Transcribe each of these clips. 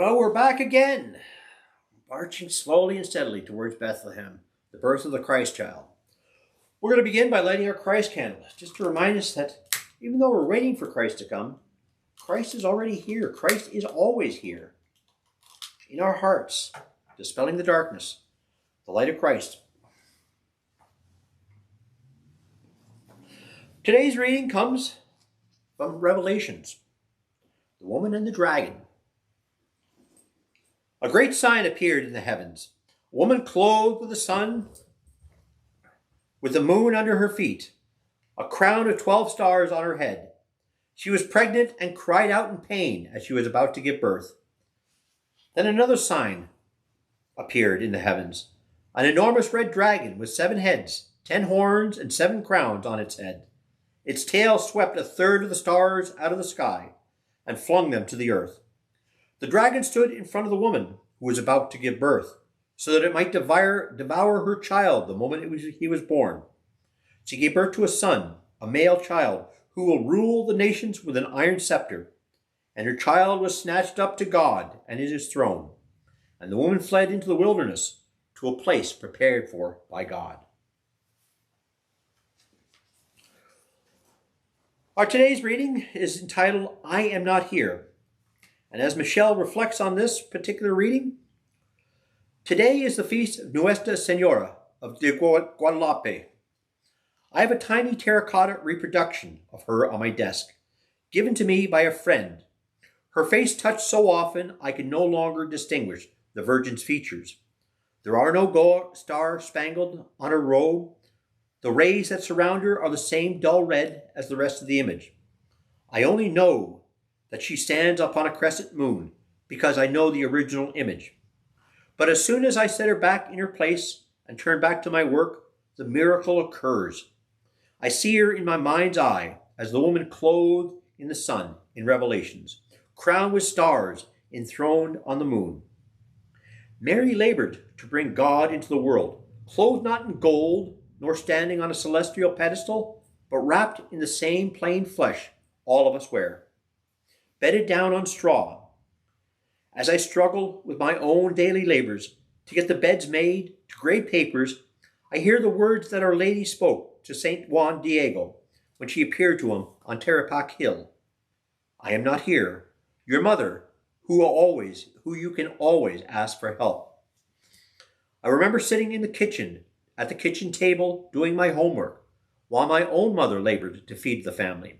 Well, we're back again, marching slowly and steadily towards Bethlehem, the birth of the Christ child. We're going to begin by lighting our Christ candle, just to remind us that even though we're waiting for Christ to come, Christ is already here. Christ is always here in our hearts, dispelling the darkness, the light of Christ. Today's reading comes from Revelations, the woman and the dragon. A great sign appeared in the heavens, a woman clothed with the sun, with the moon under her feet, a crown of 12 stars on her head. She was pregnant and cried out in pain as she was about to give birth. Then another sign appeared in the heavens, an enormous red dragon with 7 heads, 10 horns, and 7 crowns on its head. Its tail swept a third of the stars out of the sky and flung them to the earth. The dragon stood in front of the woman who was about to give birth, so that it might devour her child the moment he was born. She gave birth to a son, a male child, who will rule the nations with an iron scepter. And her child was snatched up to God and his throne. And the woman fled into the wilderness to a place prepared for by God. Our today's reading is entitled, I Am Not Here. And as Michelle reflects on this particular reading, today is the feast of Nuestra Senora of Guadalupe. I have a tiny terracotta reproduction of her on my desk, given to me by a friend. Her face touched so often I can no longer distinguish the Virgin's features. There are no star-spangled on her robe. The rays that surround her are the same dull red as the rest of the image. I only know that she stands upon a crescent moon because I know the original image. But as soon as I set her back in her place and turn back to my work, the miracle occurs. I see her in my mind's eye as the woman clothed in the sun in Revelations, crowned with stars, enthroned on the moon. Mary labored to bring God into the world, clothed not in gold, nor standing on a celestial pedestal, but wrapped in the same plain flesh all of us wear, bedded down on straw. As I struggle with my own daily labors to get the beds made, to grade papers, I hear the words that Our Lady spoke to St. Juan Diego when she appeared to him on Terapac Hill. I am not here, your mother, who you can always ask for help. I remember sitting in the kitchen, at the kitchen table, doing my homework, while my own mother labored to feed the family,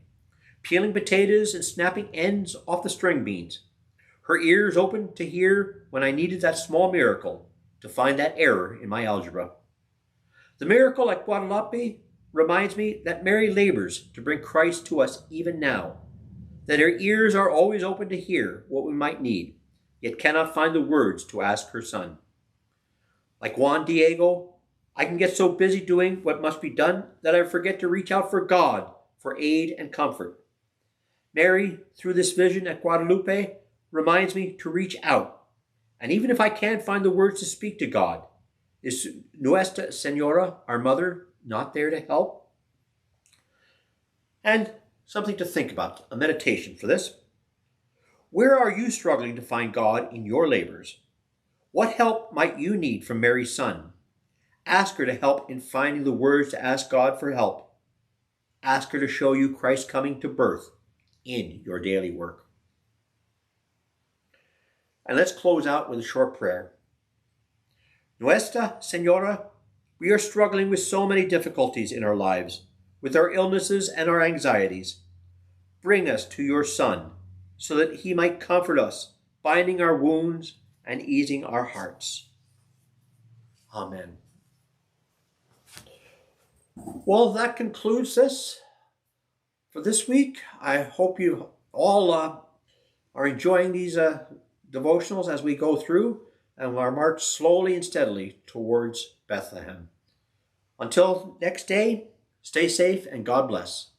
peeling potatoes and snapping ends off the string beans, her ears open to hear when I needed that small miracle to find that error in my algebra. The miracle at Guadalupe reminds me that Mary labors to bring Christ to us even now, that her ears are always open to hear what we might need, yet cannot find the words to ask her son. Like Juan Diego, I can get so busy doing what must be done that I forget to reach out for God for aid and comfort. Mary, through this vision at Guadalupe, reminds me to reach out. And even if I can't find the words to speak to God, is Nuestra Senora, our mother, not there to help? And something to think about, a meditation for this. Where are you struggling to find God in your labors? What help might you need from Mary's son? Ask her to help in finding the words to ask God for help. Ask her to show you Christ coming to birth in your daily work. And let's close out with a short prayer. Nuestra Senora, we are struggling with so many difficulties in our lives, with our illnesses and our anxieties. Bring us to your Son, so that he might comfort us, binding our wounds and easing our hearts. Amen. Well, that concludes this for this week. I hope you all are enjoying these devotionals as we go through and our march slowly and steadily towards Bethlehem. Until next day, stay safe and God bless.